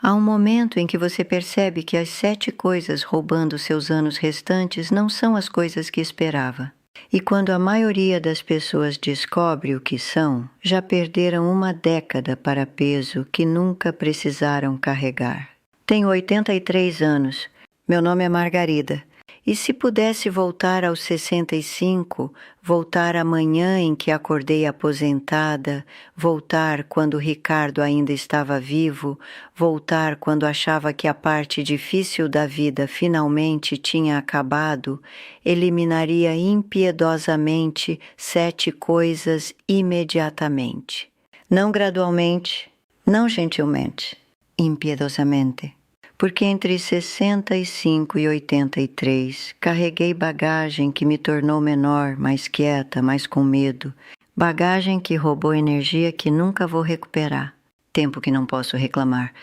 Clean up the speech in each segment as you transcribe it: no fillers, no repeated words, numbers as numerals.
Há um momento em que você percebe que as 7 coisas roubando seus anos restantes não são as coisas que esperava. E quando a maioria das pessoas descobre o que são, já perderam uma década para peso que nunca precisaram carregar. Tenho 83 anos. Meu nome é Margarida. E se pudesse voltar aos 65, voltar amanhã em que acordei aposentada, voltar quando Ricardo ainda estava vivo, voltar quando achava que a parte difícil da vida finalmente tinha acabado, eliminaria impiedosamente 7 coisas imediatamente. Não gradualmente, não gentilmente, impiedosamente. Porque entre 65 e 83 carreguei bagagem que me tornou menor, mais quieta, mais com medo. Bagagem que roubou energia que nunca vou recuperar. Tempo que não posso reclamar.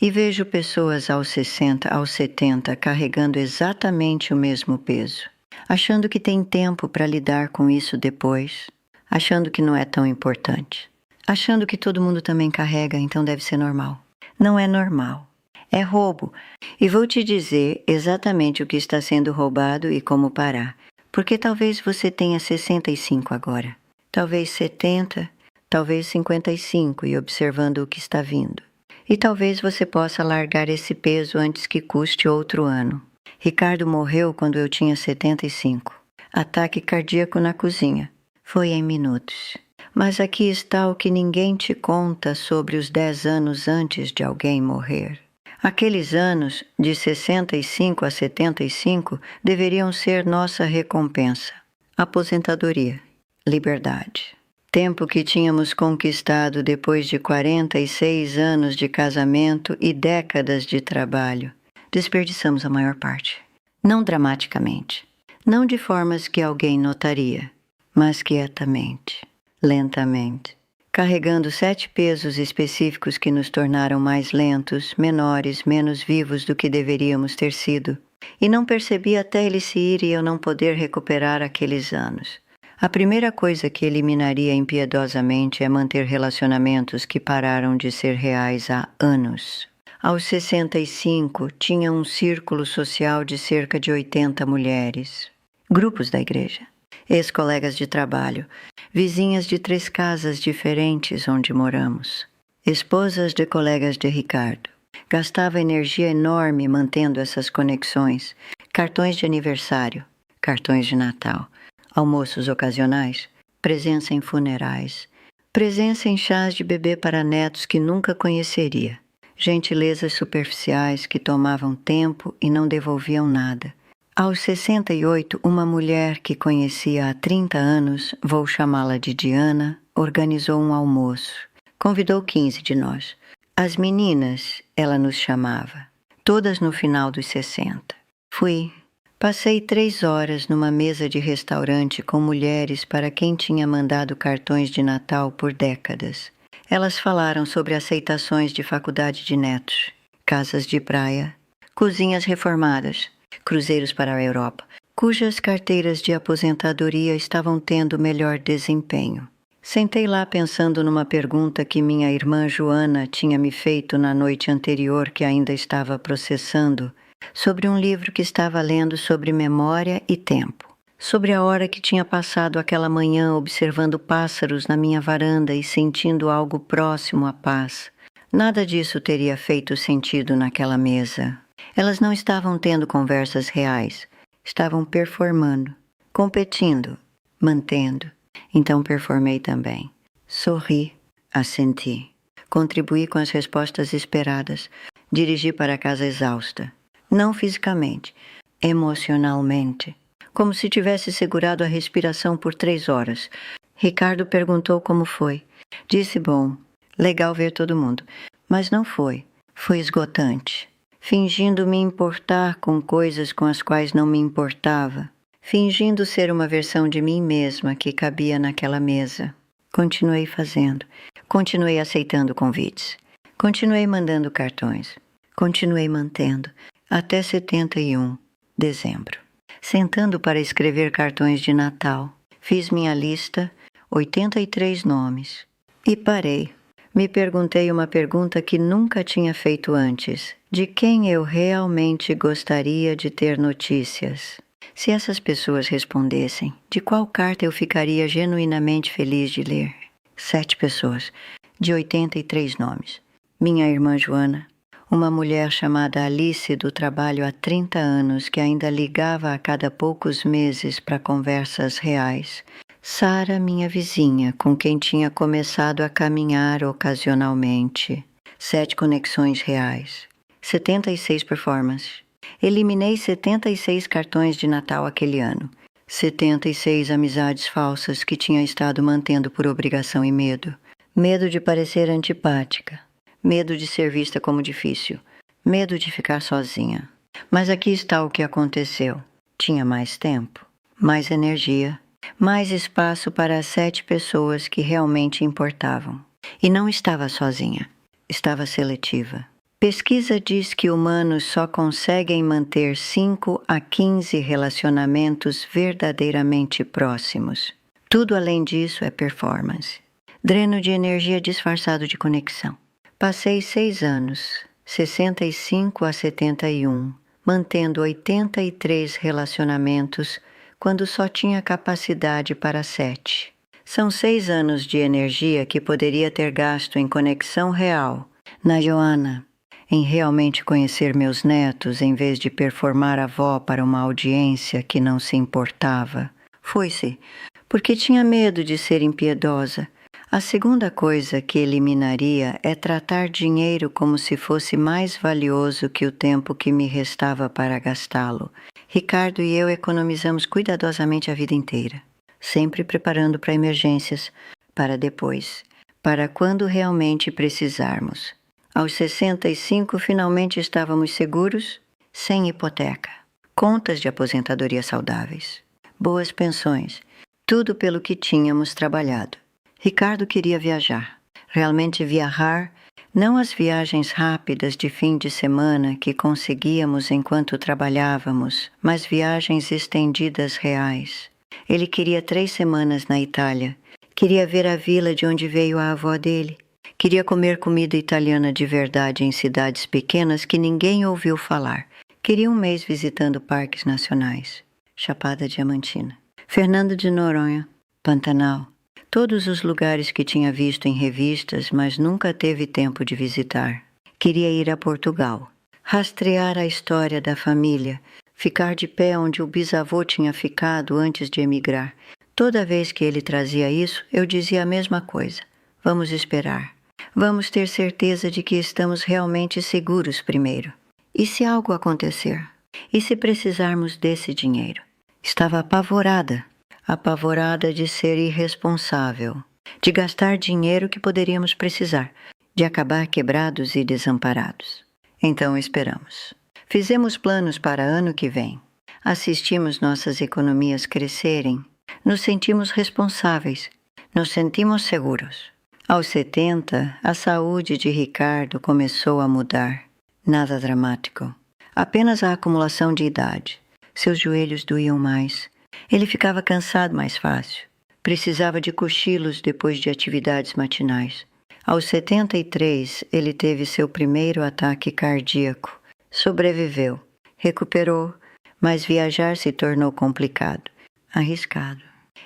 E vejo pessoas aos 60, aos 70 carregando exatamente o mesmo peso. Achando que tem tempo para lidar com isso depois. Achando que não é tão importante. Achando que todo mundo também carrega, então deve ser normal. Não é normal. É roubo. E vou te dizer exatamente o que está sendo roubado e como parar. Porque talvez você tenha 65 agora. Talvez 70, talvez 55 e observando o que está vindo. E talvez você possa largar esse peso antes que custe outro ano. Ricardo morreu quando eu tinha 75. Ataque cardíaco na cozinha. Foi em minutos. Mas aqui está o que ninguém te conta sobre os 10 anos antes de alguém morrer. Aqueles anos, de 65 a 75, deveriam ser nossa recompensa. Aposentadoria, liberdade. Tempo que tínhamos conquistado depois de 46 anos de casamento e décadas de trabalho. Desperdiçamos a maior parte. Não dramaticamente. Não de formas que alguém notaria, mas quietamente, lentamente. Carregando 7 pesos específicos que nos tornaram mais lentos, menores, menos vivos do que deveríamos ter sido. E não percebi até ele se ir e eu não poder recuperar aqueles anos. A primeira coisa que eliminaria impiedosamente é manter relacionamentos que pararam de ser reais há anos. Aos 65, tinha um círculo social de cerca de 80 mulheres. Grupos da igreja. Ex-colegas de trabalho, vizinhas de 3 casas diferentes onde moramos, esposas de colegas de Ricardo. Gastava energia enorme mantendo essas conexões, cartões de aniversário, cartões de Natal, almoços ocasionais, presença em funerais, presença em chás de bebê para netos que nunca conheceria, gentilezas superficiais que tomavam tempo e não devolviam nada. Aos 68, uma mulher que conhecia há 30 anos, vou chamá-la de Diana, organizou um almoço. Convidou 15 de nós. As meninas, ela nos chamava, todas no final dos 60. Fui. Passei 3 horas numa mesa de restaurante com mulheres para quem tinha mandado cartões de Natal por décadas. Elas falaram sobre aceitações de faculdade de netos, casas de praia, cozinhas reformadas, cruzeiros para a Europa, cujas carteiras de aposentadoria estavam tendo melhor desempenho. Sentei lá pensando numa pergunta que minha irmã Joana tinha me feito na noite anterior que ainda estava processando, sobre um livro que estava lendo sobre memória e tempo, sobre a hora que tinha passado aquela manhã observando pássaros na minha varanda e sentindo algo próximo à paz. Nada disso teria feito sentido naquela mesa. Elas não estavam tendo conversas reais, estavam performando, competindo, mantendo. Então performei também. Sorri, assenti. Contribuí com as respostas esperadas. Dirigi para casa exausta. Não fisicamente, emocionalmente. Como se tivesse segurado a respiração por 3 horas. Ricardo perguntou como foi. Disse bom, legal ver todo mundo. Mas não foi. Foi esgotante. Fingindo me importar com coisas com as quais não me importava. Fingindo ser uma versão de mim mesma que cabia naquela mesa. Continuei fazendo. Continuei aceitando convites. Continuei mandando cartões. Continuei mantendo. Até 71, dezembro. Sentando para escrever cartões de Natal. Fiz minha lista, 83 nomes. E parei. Me perguntei uma pergunta que nunca tinha feito antes: de quem eu realmente gostaria de ter notícias? Se essas pessoas respondessem, de qual carta eu ficaria genuinamente feliz de ler? 7 pessoas, de 83 nomes. Minha irmã Joana, uma mulher chamada Alice do trabalho há 30 anos que ainda ligava a cada poucos meses para conversas reais. Sara, minha vizinha, com quem tinha começado a caminhar ocasionalmente. 7 conexões reais. 76 performances. Eliminei 76 cartões de Natal aquele ano. 76 amizades falsas que tinha estado mantendo por obrigação e medo. Medo de parecer antipática. Medo de ser vista como difícil. Medo de ficar sozinha. Mas aqui está o que aconteceu. Tinha mais tempo, mais energia, mais espaço para as 7 pessoas que realmente importavam. E não estava sozinha. Estava seletiva. Pesquisa diz que humanos só conseguem manter 5 a 15 relacionamentos verdadeiramente próximos. Tudo além disso é performance. Dreno de energia disfarçado de conexão. Passei 6 anos, 65 a 71, mantendo 83 relacionamentos quando só tinha capacidade para 7. São 6 anos de energia que poderia ter gasto em conexão real, na Joana, em realmente conhecer meus netos em vez de performar avó para uma audiência que não se importava. Foi-se, porque tinha medo de ser impiedosa. A segunda coisa que eliminaria é tratar dinheiro como se fosse mais valioso que o tempo que me restava para gastá-lo. Ricardo e eu economizamos cuidadosamente a vida inteira, sempre preparando para emergências, para depois, para quando realmente precisarmos. Aos 65, finalmente estávamos seguros, sem hipoteca, contas de aposentadoria saudáveis, boas pensões, tudo pelo que tínhamos trabalhado. Ricardo queria viajar, realmente viajar, não as viagens rápidas de fim de semana que conseguíamos enquanto trabalhávamos, mas viagens estendidas reais. Ele queria 3 semanas na Itália, queria ver a vila de onde veio a avó dele. Queria comer comida italiana de verdade em cidades pequenas que ninguém ouviu falar. Queria um mês visitando parques nacionais. Chapada Diamantina, Fernando de Noronha, Pantanal. Todos os lugares que tinha visto em revistas, mas nunca teve tempo de visitar. Queria ir a Portugal. Rastrear a história da família. Ficar de pé onde o bisavô tinha ficado antes de emigrar. Toda vez que ele trazia isso, eu dizia a mesma coisa. Vamos esperar. Vamos ter certeza de que estamos realmente seguros primeiro. E se algo acontecer? E se precisarmos desse dinheiro? Estava apavorada de ser irresponsável, de gastar dinheiro que poderíamos precisar, de acabar quebrados e desamparados. Então esperamos. Fizemos planos para ano que vem. Assistimos nossas economias crescerem. Nos sentimos responsáveis. Nos sentimos seguros. Aos 70, a saúde de Ricardo começou a mudar. Nada dramático. Apenas a acumulação de idade. Seus joelhos doíam mais. Ele ficava cansado mais fácil. Precisava de cochilos depois de atividades matinais. Aos 73, ele teve seu primeiro ataque cardíaco. Sobreviveu. Recuperou, mas viajar se tornou complicado. Arriscado.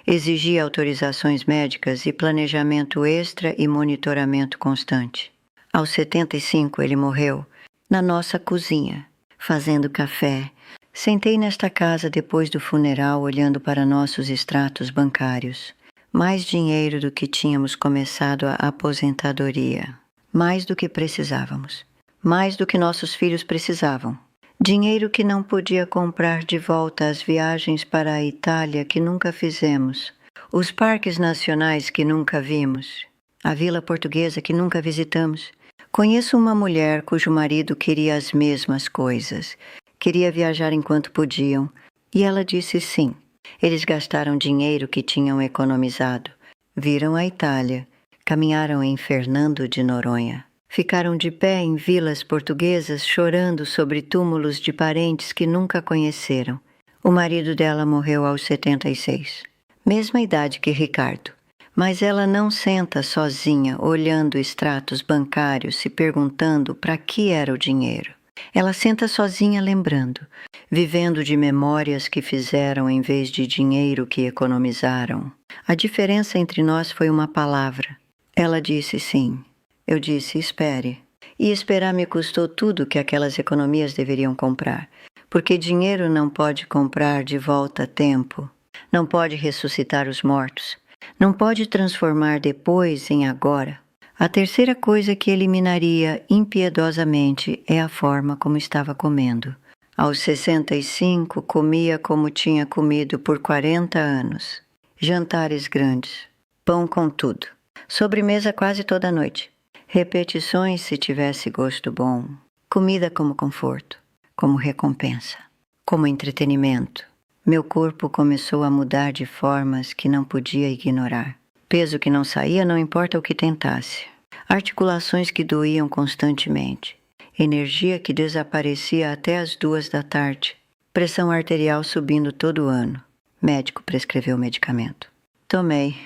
Exigia autorizações médicas e planejamento extra e monitoramento constante. Aos 75, ele morreu na nossa cozinha, fazendo café. Sentei nesta casa depois do funeral olhando para nossos extratos bancários. Mais dinheiro do que tínhamos começado a aposentadoria. Mais do que precisávamos. Mais do que nossos filhos precisavam. Dinheiro que não podia comprar de volta as viagens para a Itália que nunca fizemos. Os parques nacionais que nunca vimos. A vila portuguesa que nunca visitamos. Conheço uma mulher cujo marido queria as mesmas coisas. Queria viajar enquanto podiam, e ela disse sim. Eles gastaram dinheiro que tinham economizado. Viram a Itália, caminharam em Fernando de Noronha. Ficaram de pé em vilas portuguesas chorando sobre túmulos de parentes que nunca conheceram. O marido dela morreu aos 76. Mesma idade que Ricardo, Mas ela não senta sozinha olhando extratos bancários se perguntando para que era o dinheiro. Ela senta sozinha lembrando, vivendo de memórias que fizeram em vez de dinheiro que economizaram. A diferença entre nós foi uma palavra. Ela disse sim. Eu disse espere. E esperar me custou tudo que aquelas economias deveriam comprar. Porque dinheiro não pode comprar de volta tempo. Não pode ressuscitar os mortos. Não pode transformar depois em agora. A terceira coisa que eliminaria impiedosamente é a forma como estava comendo. Aos 65, comia como tinha comido por 40 anos. Jantares grandes, pão com tudo, sobremesa quase toda noite, repetições se tivesse gosto bom, comida como conforto, como recompensa, como entretenimento. Meu corpo começou a mudar de formas que não podia ignorar. Peso que não saía, não importa o que tentasse. Articulações que doíam constantemente. Energia que desaparecia até as 2 da tarde. Pressão arterial subindo todo ano. Médico prescreveu medicamento. Tomei.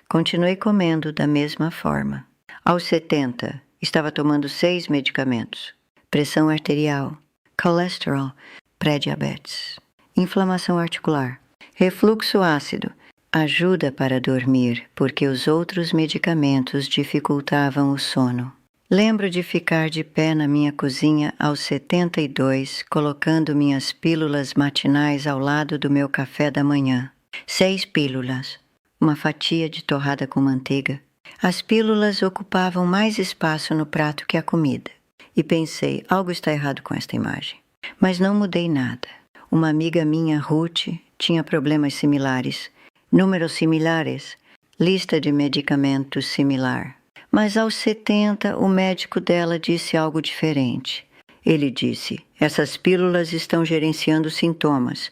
Continuei comendo da mesma forma. Aos 70, estava tomando 6 medicamentos. Pressão arterial, colesterol, pré-diabetes, inflamação articular, refluxo ácido, ajuda para dormir, porque os outros medicamentos dificultavam o sono. Lembro de ficar de pé na minha cozinha aos 72, colocando minhas pílulas matinais ao lado do meu café da manhã. 6 pílulas, uma fatia de torrada com manteiga. As pílulas ocupavam mais espaço no prato que a comida. E pensei, algo está errado com esta imagem. Mas não mudei nada. Uma amiga minha, Ruth, tinha problemas similares. Números similares, lista de medicamentos similar. Mas aos 70, o médico dela disse algo diferente. Ele disse, essas pílulas estão gerenciando sintomas,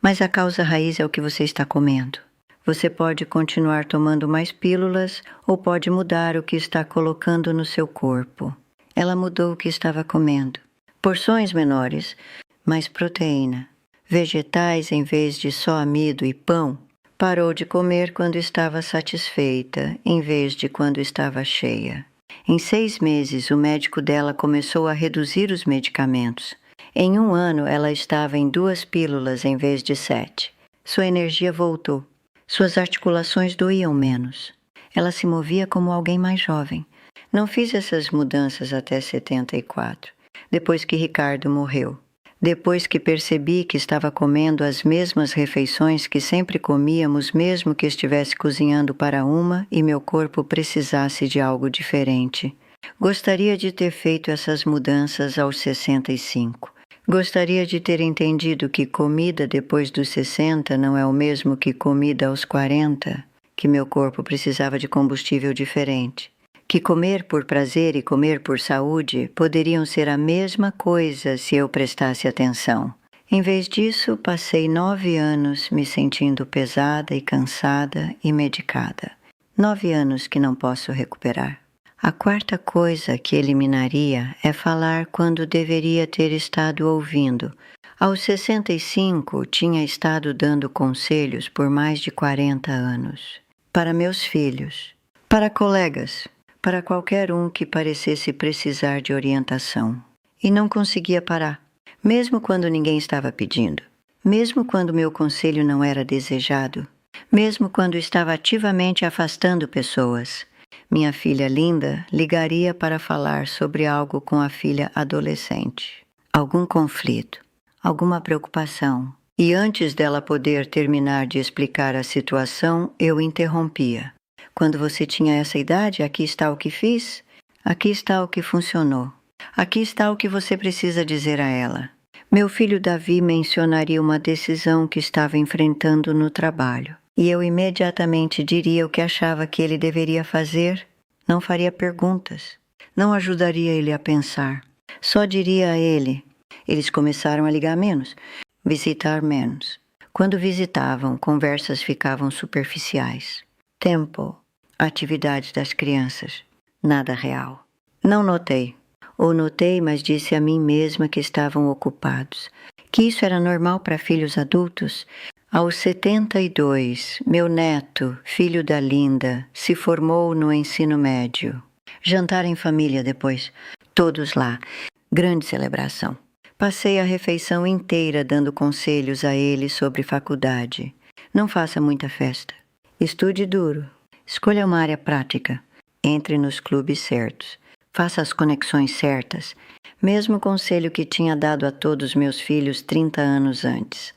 mas a causa raiz é o que você está comendo. Você pode continuar tomando mais pílulas ou pode mudar o que está colocando no seu corpo. Ela mudou o que estava comendo. Porções menores, mais proteína. Vegetais em vez de só amido e pão. Parou de comer quando estava satisfeita, em vez de quando estava cheia. Em 6 meses, o médico dela começou a reduzir os medicamentos. Em 1 ano, ela estava em 2 pílulas em vez de 7. Sua energia voltou. Suas articulações doíam menos. Ela se movia como alguém mais jovem. Não fiz essas mudanças até 74, depois que Ricardo morreu. Depois que percebi que estava comendo as mesmas refeições que sempre comíamos, mesmo que estivesse cozinhando para uma e meu corpo precisasse de algo diferente. Gostaria de ter feito essas mudanças aos 65. Gostaria de ter entendido que comida depois dos 60 não é o mesmo que comida aos 40, que meu corpo precisava de combustível diferente. Que comer por prazer e comer por saúde poderiam ser a mesma coisa se eu prestasse atenção. Em vez disso, passei 9 anos me sentindo pesada e cansada e medicada. 9 anos que não posso recuperar. A quarta coisa que eliminaria é falar quando deveria ter estado ouvindo. Aos 65, tinha estado dando conselhos por mais de 40 anos. Para meus filhos, para colegas, para qualquer um que parecesse precisar de orientação. E não conseguia parar, mesmo quando ninguém estava pedindo, mesmo quando meu conselho não era desejado, mesmo quando estava ativamente afastando pessoas. Minha filha linda ligaria para falar sobre algo com a filha adolescente. Algum conflito, alguma preocupação. E antes dela poder terminar de explicar a situação, eu interrompia. Quando você tinha essa idade, aqui está o que fiz, aqui está o que funcionou, aqui está o que você precisa dizer a ela. Meu filho Davi mencionaria uma decisão que estava enfrentando no trabalho, e eu imediatamente diria o que achava que ele deveria fazer, não faria perguntas, não ajudaria ele a pensar, só diria a ele. Eles começaram a ligar menos, visitar menos. Quando visitavam, conversas ficavam superficiais. Tempo. Atividades das crianças. Nada real. Não notei. Ou notei, mas disse a mim mesma que estavam ocupados. Que isso era normal para filhos adultos. Aos 72, meu neto, filho da Linda, se formou no ensino médio. Jantar em família depois, todos lá. Grande celebração. Passei a refeição inteira dando conselhos a ele sobre faculdade. Não faça muita festa. Estude duro. Escolha uma área prática. Entre nos clubes certos. Faça as conexões certas. Mesmo conselho que tinha dado a todos meus filhos 30 anos antes.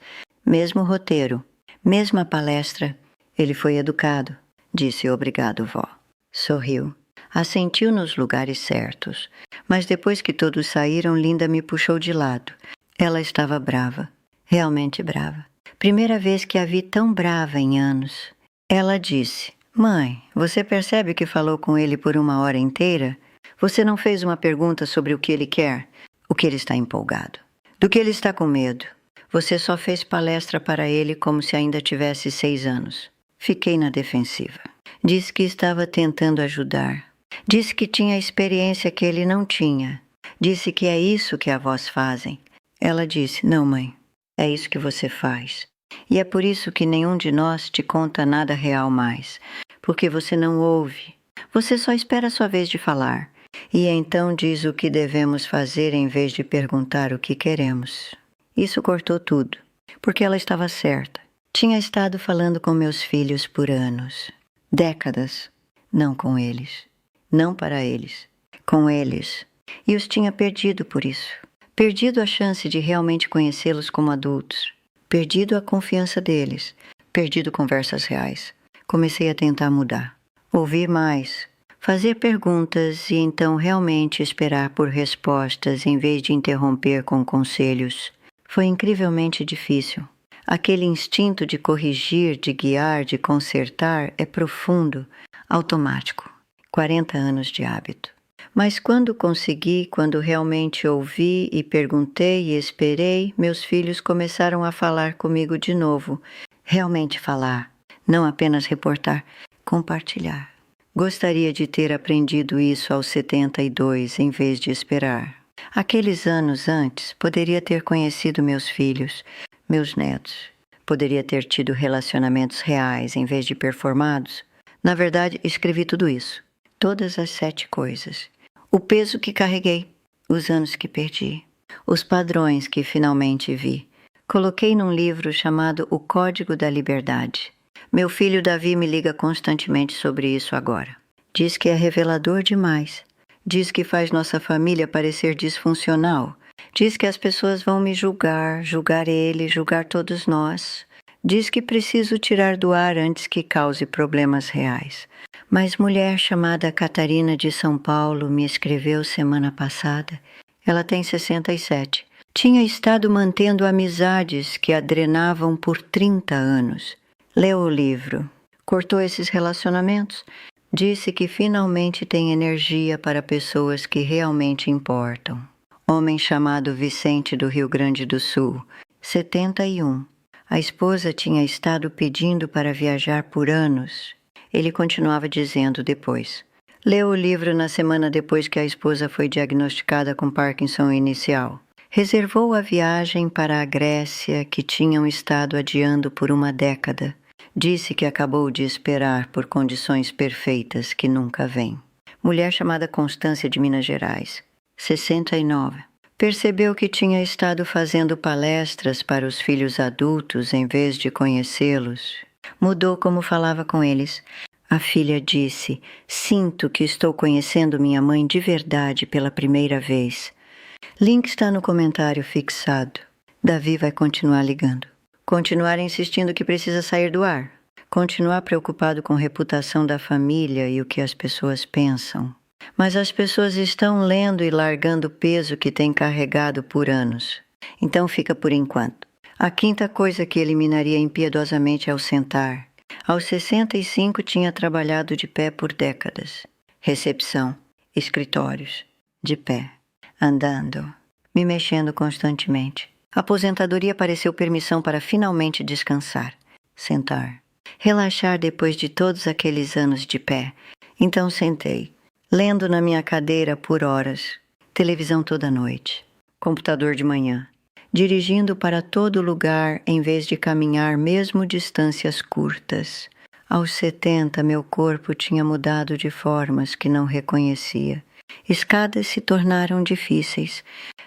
Mesmo roteiro. Mesma palestra. Ele foi educado. Disse obrigado, vó. Sorriu. Assentiu nos lugares certos. Mas depois que todos saíram, Linda me puxou de lado. Ela estava brava. Realmente brava. Primeira vez que a vi tão brava em anos. Ela disse: Mãe, você percebe que falou com ele por 1 hora inteira? Você não fez uma pergunta sobre o que ele quer? O que ele está empolgado? Do que ele está com medo? Você só fez palestra para ele como se ainda tivesse 6 anos. Fiquei na defensiva. Disse que estava tentando ajudar. Disse que tinha experiência que ele não tinha. Disse que é isso que avós fazem. Ela disse: Não, mãe, é isso que você faz. E é por isso que nenhum de nós te conta nada real mais. Porque você não ouve. Você só espera a sua vez de falar. E então diz o que devemos fazer em vez de perguntar o que queremos. Isso cortou tudo, porque ela estava certa. Tinha estado falando com meus filhos por anos. Décadas. Não com eles. Não para eles. Com eles. E os tinha perdido por isso. Perdido a chance de realmente conhecê-los como adultos. Perdido a confiança deles. Perdido conversas reais. Comecei a tentar mudar. Ouvir mais. Fazer perguntas e então realmente esperar por respostas em vez de interromper com conselhos. Foi incrivelmente difícil. Aquele instinto de corrigir, de guiar, de consertar é profundo, automático. 40 anos de hábito. Mas quando consegui, quando realmente ouvi e perguntei e esperei, meus filhos começaram a falar comigo de novo. Realmente falar, não apenas reportar, compartilhar. Gostaria de ter aprendido isso aos 72 em vez de esperar. Aqueles anos antes, poderia ter conhecido meus filhos, meus netos. Poderia ter tido relacionamentos reais em vez de performados. Na verdade, escrevi tudo isso. Todas as 7 coisas. O peso que carreguei, os anos que perdi, os padrões que finalmente vi. Coloquei num livro chamado O Código da Liberdade. Meu filho Davi me liga constantemente sobre isso agora. Diz que é revelador demais. Diz que faz nossa família parecer disfuncional. Diz que as pessoas vão me julgar, julgar ele, julgar todos nós. Diz que preciso tirar do ar antes que cause problemas reais. Mas mulher chamada Catarina de São Paulo me escreveu semana passada. Ela tem 67. Tinha estado mantendo amizades que a drenavam por 30 anos. Leu o livro. Cortou esses relacionamentos. Disse que finalmente tem energia para pessoas que realmente importam. Homem chamado Vicente do Rio Grande do Sul, 71. A esposa tinha estado pedindo para viajar por anos. Ele continuava dizendo depois. Leu o livro na semana depois que a esposa foi diagnosticada com Parkinson inicial. Reservou a viagem para a Grécia que tinham estado adiando por 1 década. Disse que acabou de esperar por condições perfeitas que nunca vêm. Mulher chamada Constância de Minas Gerais, 69. Percebeu que tinha estado fazendo palestras para os filhos adultos em vez de conhecê-los. Mudou como falava com eles. A filha disse: Sinto que estou conhecendo minha mãe de verdade pela primeira vez. Link está no comentário fixado. Davi vai continuar ligando. Continuar insistindo que precisa sair do ar. Continuar preocupado com a reputação da família e o que as pessoas pensam. Mas as pessoas estão lendo e largando o peso que têm carregado por anos. Então fica por enquanto. A 5ª coisa que eliminaria impiedosamente é o sentar. Aos 65 tinha trabalhado de pé por décadas. Recepção, escritórios, de pé, andando, me mexendo constantemente. A aposentadoria pareceu permissão para finalmente descansar, sentar, relaxar depois de todos aqueles anos de pé. Então sentei, lendo na minha cadeira por horas, televisão toda noite, computador de manhã. dirigindo para todo lugar em vez de caminhar mesmo distâncias curtas. Aos 70, meu corpo tinha mudado de formas que não reconhecia. Escadas se tornaram difíceis.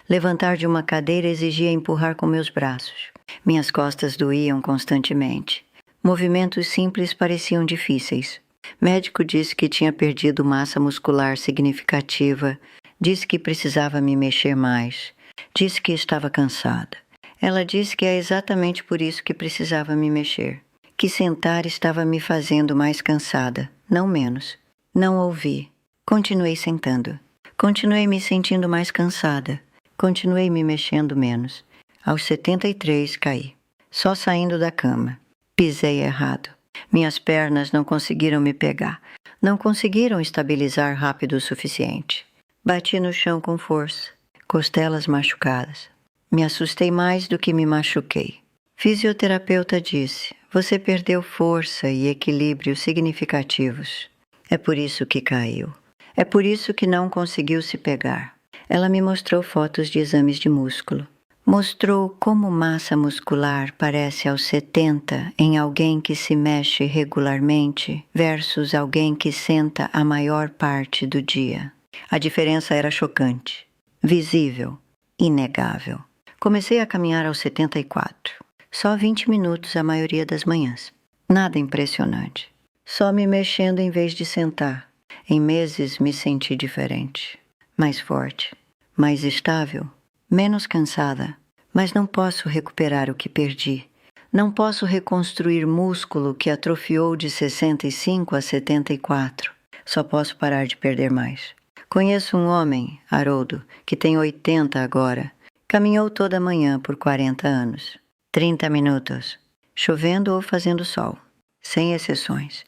Levantar de uma cadeira exigia empurrar com meus braços. Minhas costas doíam constantemente. Movimentos simples pareciam difíceis. Médico disse que tinha perdido massa muscular significativa. Disse que precisava me mexer mais. Disse que estava cansada. Ela disse que é exatamente por isso que precisava me mexer. Que sentar estava me fazendo mais cansada, não menos. Não ouvi. Continuei sentando. Continuei me sentindo mais cansada. Continuei me mexendo menos. Aos 73, caí. Só saindo da cama. Pisei errado. Minhas pernas não conseguiram me pegar. Não conseguiram estabilizar rápido o suficiente. Bati no chão com força. Costelas machucadas. Me assustei mais do que me machuquei. Fisioterapeuta disse: você perdeu força e equilíbrio significativos. É por isso que caiu. É por isso que não conseguiu se pegar. Ela me mostrou fotos de exames de músculo. Mostrou como massa muscular parece aos 70 em alguém que se mexe regularmente versus alguém que senta a maior parte do dia. A diferença era chocante, visível, inegável. Comecei a caminhar aos 74. Só 20 minutos a maioria das manhãs. Nada impressionante. Só me mexendo em vez de sentar. Em meses me senti diferente. Mais forte, mais estável, menos cansada. Mas não posso recuperar o que perdi. Não posso reconstruir músculo que atrofiou de 65 a 74. Só posso parar de perder mais. Conheço um homem, Haroldo, que tem 80 agora. Caminhou toda manhã por 40 anos. 30 minutos, chovendo ou fazendo sol, sem exceções.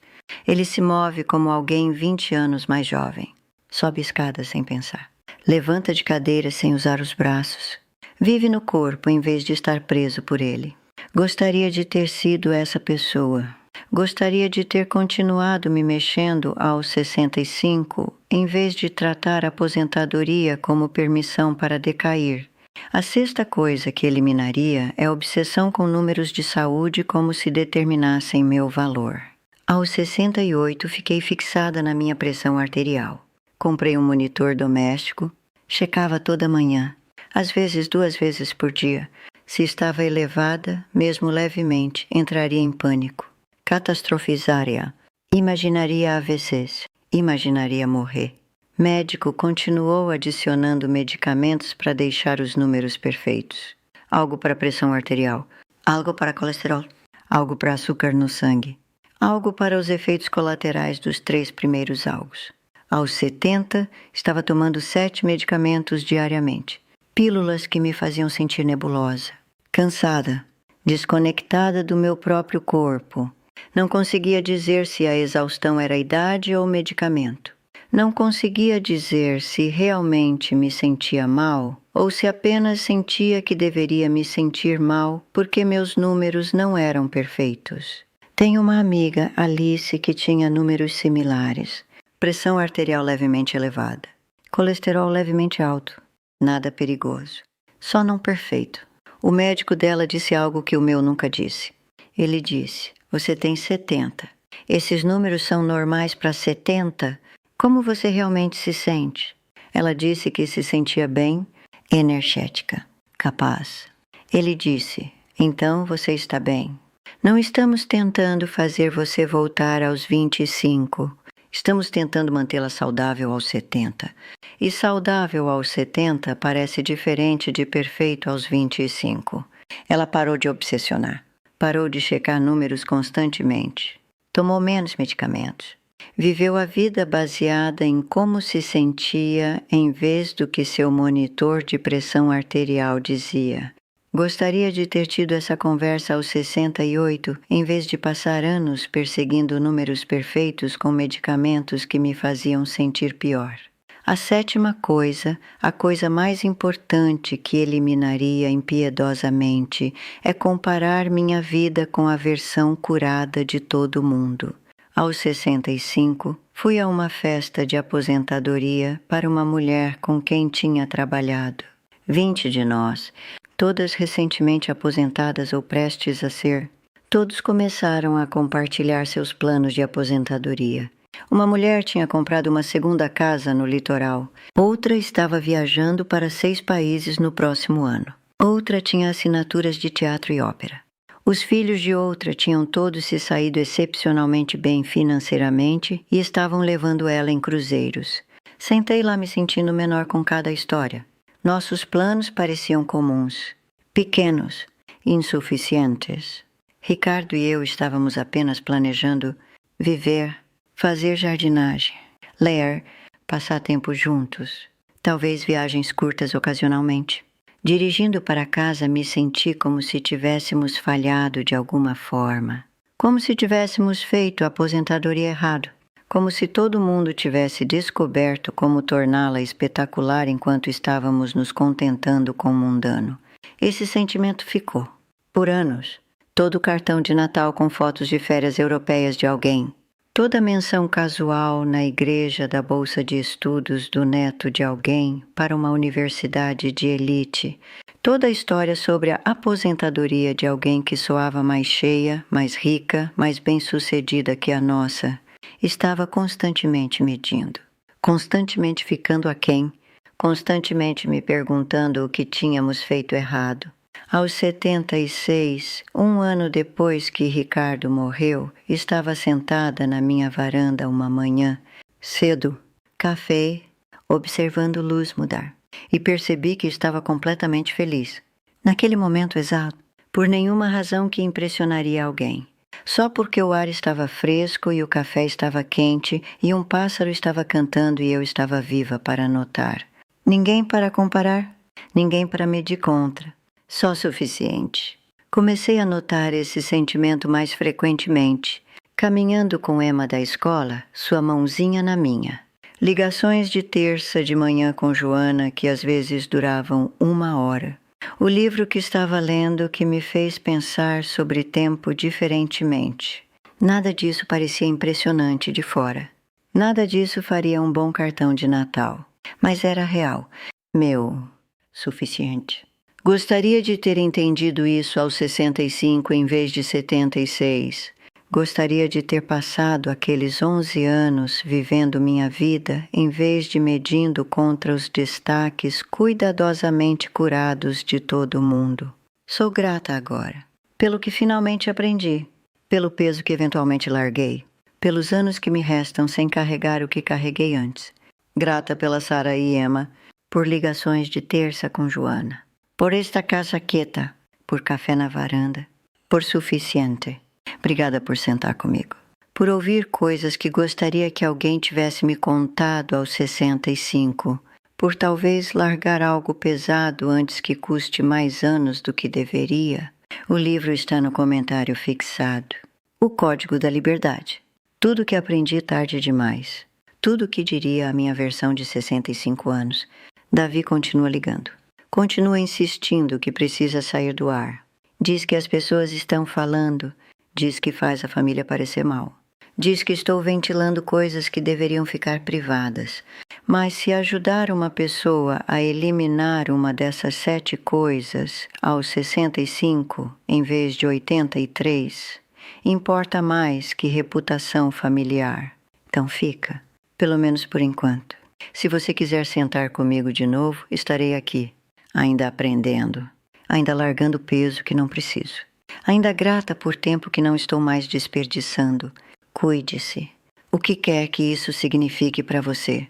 Ele se move como alguém 20 anos mais jovem. Sobe escadas sem pensar. Levanta de cadeira sem usar os braços. Vive no corpo em vez de estar preso por ele. Gostaria de ter sido essa pessoa. Gostaria de ter continuado me mexendo aos 65, em vez de tratar a aposentadoria como permissão para decair. A sexta coisa que eliminaria é a obsessão com números de saúde como se determinassem meu valor. Aos 68, fiquei fixada na minha pressão arterial. Comprei um monitor doméstico, checava toda manhã, às vezes 2 vezes por dia. Se estava elevada, mesmo levemente, entraria em pânico. Catastrofizaria. Imaginaria AVCs. Imaginaria morrer. Médico continuou adicionando medicamentos para deixar os números perfeitos. Algo para pressão arterial, algo para colesterol, algo para açúcar no sangue, algo para os efeitos colaterais dos 3 primeiros algos. Aos 70, estava tomando 7 medicamentos diariamente. Pílulas que me faziam sentir nebulosa, cansada, desconectada do meu próprio corpo. Não conseguia dizer se a exaustão era idade ou medicamento. Não conseguia dizer se realmente me sentia mal ou se apenas sentia que deveria me sentir mal porque meus números não eram perfeitos. Tenho uma amiga, Alice, que tinha números similares. Pressão arterial levemente elevada. Colesterol levemente alto. Nada perigoso. Só não perfeito. O médico dela disse algo que o meu nunca disse. Ele disse: você tem 70. Esses números são normais para 70? Como você realmente se sente? Ela disse que se sentia bem, energética, capaz. Ele disse: então você está bem. Não estamos tentando fazer você voltar aos 25. Estamos tentando mantê-la saudável aos 70. E saudável aos 70 parece diferente de perfeito aos 25. Ela parou de obsessionar. Parou de checar números constantemente. Tomou menos medicamentos. Viveu a vida baseada em como se sentia em vez do que seu monitor de pressão arterial dizia. Gostaria de ter tido essa conversa aos 68, em vez de passar anos perseguindo números perfeitos com medicamentos que me faziam sentir pior. A sétima coisa, a coisa mais importante que eliminaria impiedosamente, é comparar minha vida com a versão curada de todo mundo. Aos 65, fui a uma festa de aposentadoria para uma mulher com quem tinha trabalhado. 20 de nós, todas recentemente aposentadas ou prestes a ser. Todos começaram a compartilhar seus planos de aposentadoria. Uma mulher tinha comprado uma segunda casa no litoral. Outra estava viajando para 6 países no próximo ano. Outra tinha assinaturas de teatro e ópera. Os filhos de outra tinham todos se saído excepcionalmente bem financeiramente e estavam levando ela em cruzeiros. Sentei lá me sentindo menor com cada história. Nossos planos pareciam comuns, pequenos, insuficientes. Ricardo e eu estávamos apenas planejando viver, fazer jardinagem, ler, passar tempo juntos, talvez viagens curtas ocasionalmente. Dirigindo para casa, me senti como se tivéssemos falhado de alguma forma, como se tivéssemos feito a aposentadoria errado, como se todo mundo tivesse descoberto como torná-la espetacular enquanto estávamos nos contentando com o mundano. Esse sentimento ficou. Por anos, todo cartão de Natal com fotos de férias europeias de alguém, toda menção casual na igreja da bolsa de estudos do neto de alguém para uma universidade de elite, toda a história sobre a aposentadoria de alguém que soava mais cheia, mais rica, mais bem-sucedida que a nossa, estava constantemente medindo, constantemente ficando aquém, constantemente me perguntando o que tínhamos feito errado. Aos 76, um ano depois que Ricardo morreu, estava sentada na minha varanda uma manhã, cedo, café, observando luz mudar, e percebi que estava completamente feliz. Naquele momento exato, por nenhuma razão que impressionaria alguém. Só porque o ar estava fresco e o café estava quente e um pássaro estava cantando e eu estava viva para notar. Ninguém para comparar, ninguém para medir contra. Só suficiente. Comecei a notar esse sentimento mais frequentemente, caminhando com Emma da escola, sua mãozinha na minha. Ligações de terça de manhã com Joana que às vezes duravam 1 hora. O livro que estava lendo que me fez pensar sobre tempo diferentemente. Nada disso parecia impressionante de fora. Nada disso faria um bom cartão de Natal. Mas era real. Suficiente. Gostaria de ter entendido isso aos 65 em vez de 76. Gostaria de ter passado aqueles 11 anos vivendo minha vida em vez de medindo contra os destaques cuidadosamente curados de todo o mundo. Sou grata agora, pelo que finalmente aprendi, pelo peso que eventualmente larguei, pelos anos que me restam sem carregar o que carreguei antes. Grata pela Sara e Emma, por ligações de terça com Joana. Por esta casa quieta, por café na varanda, por suficiente. Obrigada por sentar comigo. Por ouvir coisas que gostaria que alguém tivesse me contado aos 65. Por talvez largar algo pesado antes que custe mais anos do que deveria. O livro está no comentário fixado. O Código da Liberdade. Tudo que aprendi tarde demais. Tudo que diria a minha versão de 65 anos. Davi continua ligando. Continua insistindo que precisa sair do ar. Diz que as pessoas estão falando. Diz que faz a família parecer mal. Diz que estou ventilando coisas que deveriam ficar privadas. Mas se ajudar uma pessoa a eliminar uma dessas 7 coisas aos 65, em vez de 83, importa mais que reputação familiar. Então fica, pelo menos por enquanto. Se você quiser sentar comigo de novo, estarei aqui. Ainda aprendendo, ainda largando peso que não preciso, ainda grata por tempo que não estou mais desperdiçando. Cuide-se. O que quer que isso signifique para você?